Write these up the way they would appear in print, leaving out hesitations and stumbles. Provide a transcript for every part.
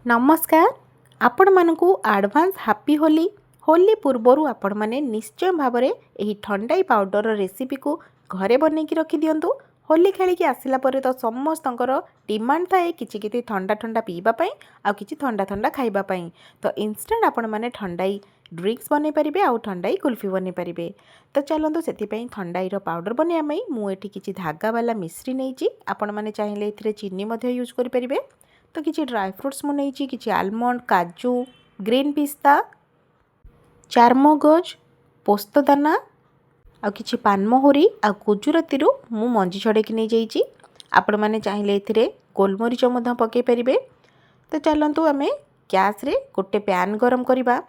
नमस्कार आपण मानकु advance happy Holi Holi पूर्वर आपण माने निश्चय भाव में यही ठंडाई पाउडर रेसिपी को घरे बनई रखी दिंतु। होली खेलिकी आसला परे तो समस्तंकर डिमांड थाए कि ठंडा ठंडा पीवाई आ कि ठंडा ठंडा खाइबापी। तो इंस्टेंट आपण माने ठंडाई ड्रिंक्स बन पारे आउ ठंडाई कुल्फी बन पारे। तो चलतु से ठंडाईर पाउडर बनवाई मुझे किसी धागा वाला मिश्री नहीं आपण मैंने चाहिए ये चीनी यूज करें। तो किसी ड्राई फ्रुट्स मुझे किसी आलमंड काजू ग्रीन पिस्ता चारमगज पोस्तदाना आ कि पानमहुरी आ गुजुराती मु मंजी छड़ेकी नहीं जाइए। आपण मैंने चाहिए ये गोलमरीच पकई पारे। तो चलतु आम गैस रे गोटे पैन गरम करवा।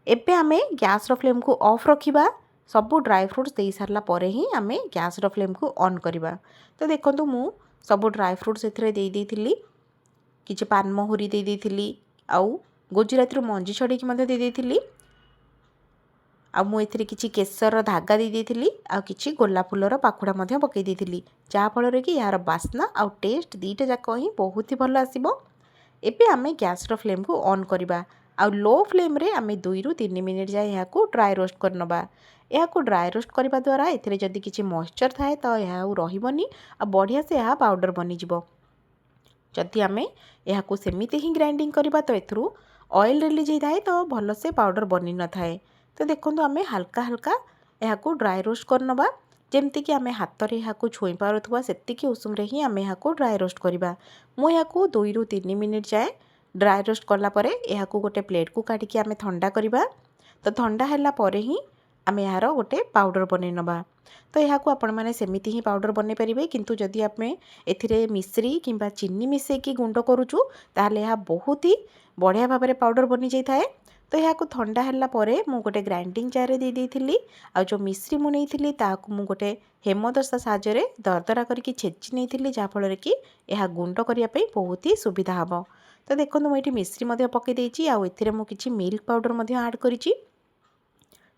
एबे आमे गैस फ्लेम को ऑफ रखिबा। सबू ड्राई फ्रुट्स दे सारा पर ही आम गैस फ्लेम को ऑन करवा। तो देखो मु सबू ड्राई फ्रुट्स एथरे किसी पानमहुरी दे देइथिली आउ गुजराती मंजी छड़ेकी दे देइथिली आ मु एथिरे किछि केसर धागा दे देइथिली आ किछि गोलाप फूलर पाखुड़ा पकई देइथिली जहाँ फल कि यार बास्ना आउ टेस्ट दीटा जाक ही बहुत ही भल आसीबो। एबे आमे गैस फ्लेम को ऑन करवा आउ लो फ्लेम रे आमे 2 ରୁ 3 मिनिट जाए यहाँ को ड्राई रोस्ट करनबा। यहाँ को ड्राई रोस्ट करने द्वारा एथिरे जदि किछि मॉइस्चर थाए तो यह रहिबनी आ बढ़िया से यह पाउडर बनी जिवो। जदि आमे यहाँ को सेमिति ही ग्राइंडिंग करवा तो एथरू ऑयल रिलीज होता है तो भल से पाउडर बनी न थाए। तो देखो आमे हल्का हल्का यहाँ को ड्राई रोस्ट करनबा जमती कि आमे हाथ रे यहाँ को छुई पारुथुआ सेतिकी उषुम रे ही आमे यहाँ को ड्राई रोस्ट करवा। मु यहाँ को 2 ରୁ 3 मिनिट जाए ड्राई रोस्ट कला परे यहाँ को गोटे प्लेट को काटिकी आमे ठंडा करवा। तो ठंडा हैला परे ही आमे यार गोटे पाउडर बनै नबा। तो यहाँ को आपण मैंने सेमिति ही पाउडर बन पारे किंतु जदि आप एथिरे मिश्री किंबा चीनी मिसेकी गुंड करूचु ताहले यह बहुत ही बढ़िया भाव में पाउडर बनी जाए। तो यहाँ को ठंडा हैला परे मु गोटे ग्राइंडिंग जार दे देइथिली आ जो मिश्री मु नेइथिली ताकू मु गोटे हेमदस्ता साहाय्य दरदरा करके छेची नेइथिली जहाँ फल कि यह गुंड करने बहुत ही सुविधा हम। तो देखो मुझे मिश्री पकई देइछि आ एथिरे मु किछि मिल्क पाउडर ऐड करिछि।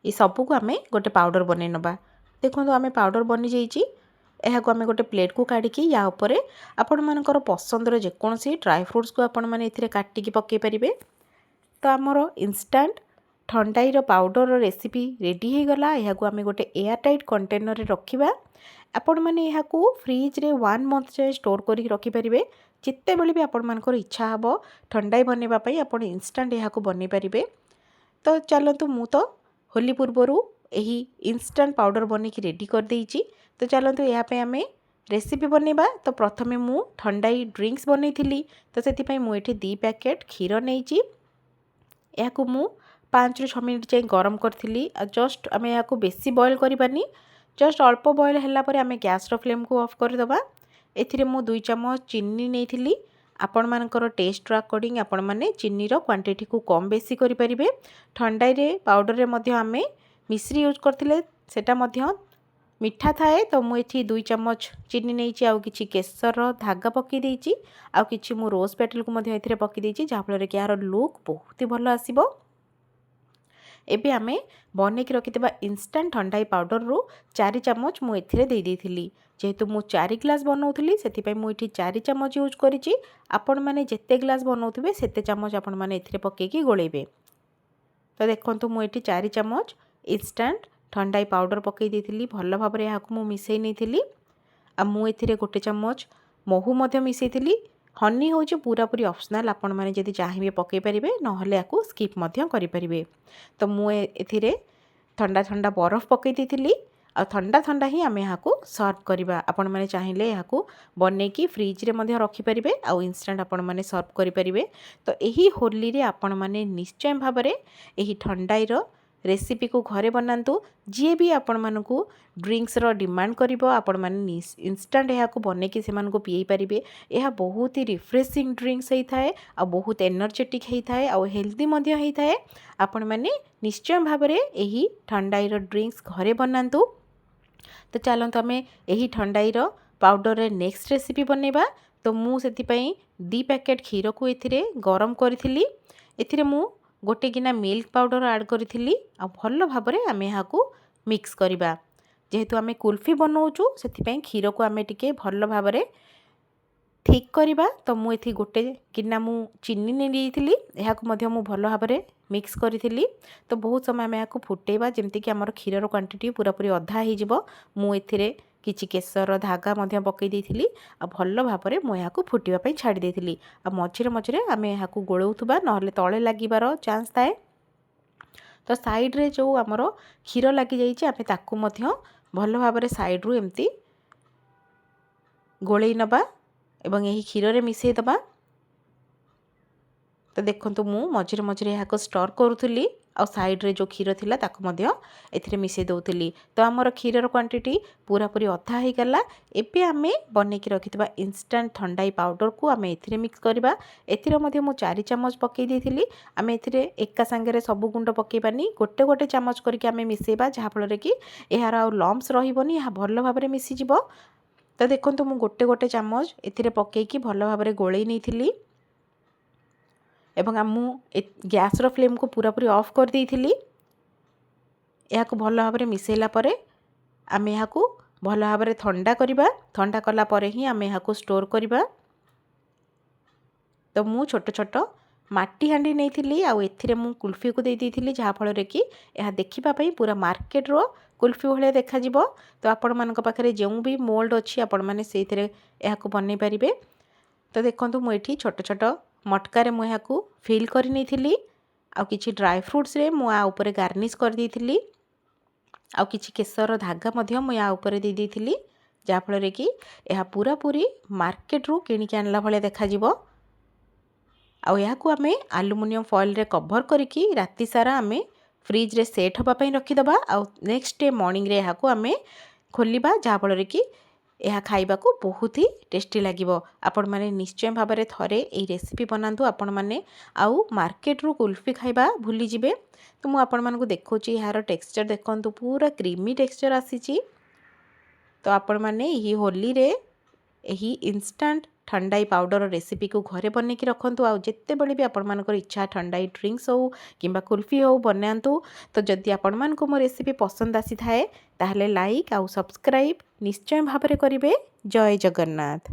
ये सबू को आमे गोटे पाउडर बनै नबा। देखो आमे पाउडर बनी जाइए। यहाँ को आमे गोटे प्लेट को काढ़ी या उपरे आपण मानकर पसंदर जेकोसी ड्राई फ्रुट्स को आपण मैंने एथिरे काटिकी पकई पारे। तो आमर इंस्टेंट ठंडाईर पाउडर रेसिपी रेडी हो गला। यहाँ को आमे गोटे एयर टाइट कंटेनर रे रखिबा। आपण मैंने यहाँ को फ्रिज रे 1 मंथ जाए स्टोर करके रखिपारे। जिते बेले भी आपण मानकर इच्छा हम ठंडाई बनवा आपण इंस्टेंट यहाँ को बन पारे। तो चलतु मु तो होली पूर्वर यही इंस्टेंट पाउडर बनिकी रेडी कर देइछि। तो चलतु यहाँ आम रेसिपी बनवा। तो प्रथमे मु ठंडाई ड्रिंक्स बनई थी। तो से मुझे 2 पैकेट क्षीर नहीं या मु 5 ରୁ 6 मिनिट जाए गरम करी। जस्ट आम यहाँ बेसी बॉयल करवानी जस्ट अल्प बॉयल है आम गैस फ्लेम को ऑफ करदे। एथिरे मु 2 चम्मच चीनी नहीं आपण मानकर टेस्ट अकॉर्डिंग आपण माने चीनीर क्वांटिटी को कम बेसी करें। ठंडाई रे पाउडर रे मध्य आमे मिश्री यूज करथिले सेटा मध्य मीठा थाए। तो मुझे 2 चम्मच चीनी नहीं आउ किछि केसर धागा पकई देइछि आउ किछि मु रोज पेटल को मध्य एथिरे पकई देइछि जहाँ फल कि यार लुक बहुत ही भल आसीबो। एबे आमे बनेकी रखिथिबा इंस्टेंट ठंडाई पाउडर रू 4 चम्मच मु एथिरे दे देइथिली। जेहेतु मु 4 ग्लास बनाउथिली सेथिपई मु एठी 4 चम्मच यूज करिछि। आपण माने जेते ग्लास बनाउथिबे सेते चम्मच आपण माने एथिरे पकेकी गोळेबे। तो देखंतु मु एठी 4 चम्मच इंस्टेंट ठंडाई पाउडर पकई देइथिली भल भाव में यहाँ मु मिसई नहीं। आ मु एथिरे गोटे चम्मच महू मध्य मिसईथिली। हनी हूँ पूरा पूरी ऑप्शनल आपण माने जदि चाहिए पकई पारे नहले याकू स्किप मध्य करि परिबे। तो मु एथिरे ठंडा ठंडा बरफ पकई देइथिली आ ठंडा ठंडा ही आम यहाँ को सर्व करवा। आपण माने चाहिए यहाँ बनईकी फ्रिज रे मध्य रखि परिबे आ इंस्टेंट आपण माने सर्व करि परिबे। तो यही होली रे आपण माने निश्चय भाव में यही ठंडाईर रेसिपी को घरे बनातु। जी भी आपण मानकु ड्रिंक्स रो डिमांड करिवो आपण माने इंस्टेंट यहाँ को बनईकी से मानकु पीई परिबे। यह बहुत ही रिफ्रेशिंग ड्रिंक्स होता है आ बहुत एनर्जेटिक होता है आ हेल्दी मध्य होता है। आपण माने निश्चय भाव में यही ठंडाईर ड्रिंक्स घरे बनातु। तो चलते आम यही ठंडाईर पाउडर रे नेक्स्ट रेसिपी बनैबा। तो मु सेथिपई 2 पैकेट क्षीर को एथिरे गरम करिथिली। एथिरे मु गोटे गिना मिल्क पाउडर ऐड करी आ भल भाव में आम यहाँ को मिक्स करवा। जेहेतु आम कुल्फी बनाऊँ से क्षीर को आम टिके भल भाव में ଠିକ୍ କରିବା ତ ମୁଁ ଏଠି ଗୋଟେ ଗିନା ମୁଁ ଚିନି ନେଇଯାଇଥିଲି, ଏହାକୁ ମଧ୍ୟ ମୁଁ ଭଲ ଭାବରେ ମିକ୍ସ କରିଥିଲି। ତ ବହୁତ ସମୟ ଆମେ ଏହାକୁ ଫୁଟେଇବା ଯେମିତିକି ଆମର କ୍ଷୀରର କ୍ୱାଣ୍ଟିଟି ପୁରାପୁରି ଅଧା ହେଇଯିବ। ମୁଁ ଏଥିରେ କିଛି କେଶର ଧାଗା ମଧ୍ୟ ପକାଇ ଦେଇଥିଲି ଆଉ ଭଲ ଭାବରେ ମୁଁ ଏହାକୁ ଫୁଟିବା ପାଇଁ ଛାଡ଼ି ଦେଇଥିଲି। ଆଉ ମଝିରେ ମଝିରେ ଆମେ ଏହାକୁ ଗୋଳଉଥିବା, ନହେଲେ ତଳେ ଲାଗିବାର ଚାନ୍ସ ଥାଏ। ତ ସାଇଡ଼୍ରେ ଯେଉଁ ଆମର କ୍ଷୀର ଲାଗିଯାଇଛି ଆମେ ତାକୁ ମଧ୍ୟ ଭଲ ଭାବରେ ସାଇଡ଼୍ରୁ ଏମିତି ଗୋଳେଇ ନେବା ଏବଂ ଏହି କ୍ଷୀରରେ ମିଶାଇ ଦେବା। ତ ଦେଖନ୍ତୁ ମୁଁ ମଝିରେ ମଝିରେ ଏହାକୁ ଷ୍ଟର୍ କରୁଥିଲି ଆଉ ସାଇଡ଼୍ରେ ଯେଉଁ କ୍ଷୀର ଥିଲା ତାକୁ ମଧ୍ୟ ଏଥିରେ ମିଶାଇ ଦେଉଥିଲି। ତ ଆମର କ୍ଷୀରର କ୍ୱାଣ୍ଟିଟି ପୁରାପୁରି ଅଧା ହେଇଗଲା। ଏବେ ଆମେ ବନେଇକି ରଖିଥିବା ଇନଷ୍ଟାଣ୍ଟ ଥଣ୍ଡାଇ ପାଉଡ଼ରକୁ ଆମେ ଏଥିରେ ମିକ୍ସ କରିବା। ଏଥିରେ ମଧ୍ୟ ମୁଁ 4 ଚାମଚ ପକାଇ ଦେଇଥିଲି। ଆମେ ଏଥିରେ ଏକା ସାଙ୍ଗରେ ସବୁ ଗୁଣ୍ଡ ପକାଇବାନି, ଗୋଟେ ଗୋଟେ ଚାମଚ କରିକି ଆମେ ମିଶାଇବା, ଯାହାଫଳରେ କି ଏହାର ଆଉ ଲମ୍ପସ୍ ରହିବନି, ଏହା ଭଲ ଭାବରେ ମିଶିଯିବ। ତ ଦେଖନ୍ତୁ ମୁଁ ଗୋଟେ ଗୋଟେ ଚାମଚ ଏଥିରେ ପକାଇକି ଭଲ ଭାବରେ ଗୋଳେଇ ନେଇଥିଲି ଏବଂ ମୁଁ ଗ୍ୟାସ୍ର ଫ୍ଲେମ୍କୁ ପୁରାପୁରି ଅଫ୍ କରିଦେଇଥିଲି। ଏହାକୁ ଭଲ ଭାବରେ ମିଶାଇଲା ପରେ ଆମେ ଏହାକୁ ଭଲ ଭାବରେ ଥଣ୍ଡା କରିବା। ଥଣ୍ଡା କଲା ପରେ ହିଁ ଆମେ ଏହାକୁ ଷ୍ଟୋର୍ କରିବା। ତ ମୁଁ ଛୋଟ ଛୋଟ ମାଟି ହାଣ୍ଡି ନେଇଥିଲି ଆଉ ଏଥିରେ ମୁଁ କୁଲ୍ଫିକୁ ଦେଇଥିଲି, ଯାହାଫଳରେ କି ଏହା ଦେଖିବା ପାଇଁ ପୁରା ମାର୍କେଟର କୁଲ୍ଫି ଭଳିଆ ଦେଖାଯିବ। ତ ଆପଣମାନଙ୍କ ପାଖରେ ଯେଉଁ ବି ମୋଲ୍ଡ ଅଛି ଆପଣମାନେ ସେଇଥିରେ ଏହାକୁ ବନେଇ ପାରିବେ। ତ ଦେଖନ୍ତୁ ମୁଁ ଏଠି ଛୋଟ ଛୋଟ ମଟକାରେ ମୁଁ ଏହାକୁ ଫିଲ୍ କରି ନେଇଥିଲି ଆଉ କିଛି ଡ୍ରାଏ ଫ୍ରୁଟ୍ସରେ ମୁଁ ଆ ଉପରେ ଗାର୍ନିଶ୍ କରିଦେଇଥିଲି ଆଉ କିଛି କେଶର ଧାଗା ମଧ୍ୟ ମୁଁ ୟା ଉପରେ ଦେଇଥିଲି, ଯାହାଫଳରେ କି ଏହା ପୁରାପୁରି ମାର୍କେଟରୁ କିଣିକି ଆଣିଲା ଭଳିଆ ଦେଖାଯିବ। ଆଉ ଏହାକୁ ଆମେ ଆଲୁମିନିୟମ ଫଏଲ୍ରେ କଭର୍ କରିକି ରାତି ସାରା ଆମେ ଫ୍ରିଜ୍ରେ ସେଟ୍ ହେବା ପାଇଁ ରଖିଦେବା। ଆଉ ନେକ୍ସଟ ଡେ ମର୍ଣ୍ଣିଂରେ ଏହାକୁ ଆମେ ଖୋଲିବା, ଯାହାଫଳରେ କି ଏହା ଖାଇବାକୁ ବହୁତ ହି ଟେଷ୍ଟି ଲାଗିବ। ଆପଣମାନେ ନିଶ୍ଚୟ ଭାବରେ ଥରେ ଏହି ରେସିପି ବନାନ୍ତୁ, ଆପଣମାନେ ଆଉ ମାର୍କେଟରୁ କୁଲ୍ଫି ଖାଇବା ଭୁଲିଯିବେ। ତ ମୁଁ ଆପଣମାନଙ୍କୁ ଦେଖାଉଛି ଏହାର ଟେକ୍ସଚର ଦେଖନ୍ତୁ, ପୁରା କ୍ରିମି ଟେକ୍ସଚର ଆସିଛି। ତ ଆପଣମାନେ ଏହି ହୋଲିରେ ଏହି ଇନଷ୍ଟାଣ୍ଟ ଥଣ୍ଡାଇ ପାଉଡ଼ର ରେସିପିକୁ ଘରେ ବନେଇକି ରଖନ୍ତୁ। ଆଉ ଯେତେବେଳେ ବି ଆପଣମାନଙ୍କର ଇଚ୍ଛା ଥଣ୍ଡାଇ ଡ୍ରିଙ୍କ୍ସ ହେଉ କିମ୍ବା କୁଲ୍ଫି ହେଉ ବନାନ୍ତୁ। ତ ଯଦି ଆପଣମାନଙ୍କୁ ମୋ ରେସିପି ପସନ୍ଦ ଆସିଥାଏ ତାହେଲେ ଲାଇକ୍ ଆଉ ସବସ୍କ୍ରାଇବ୍ ନିଶ୍ଚୟ ଭାବରେ କରିବେ। ଜୟ ଜଗନ୍ନାଥ।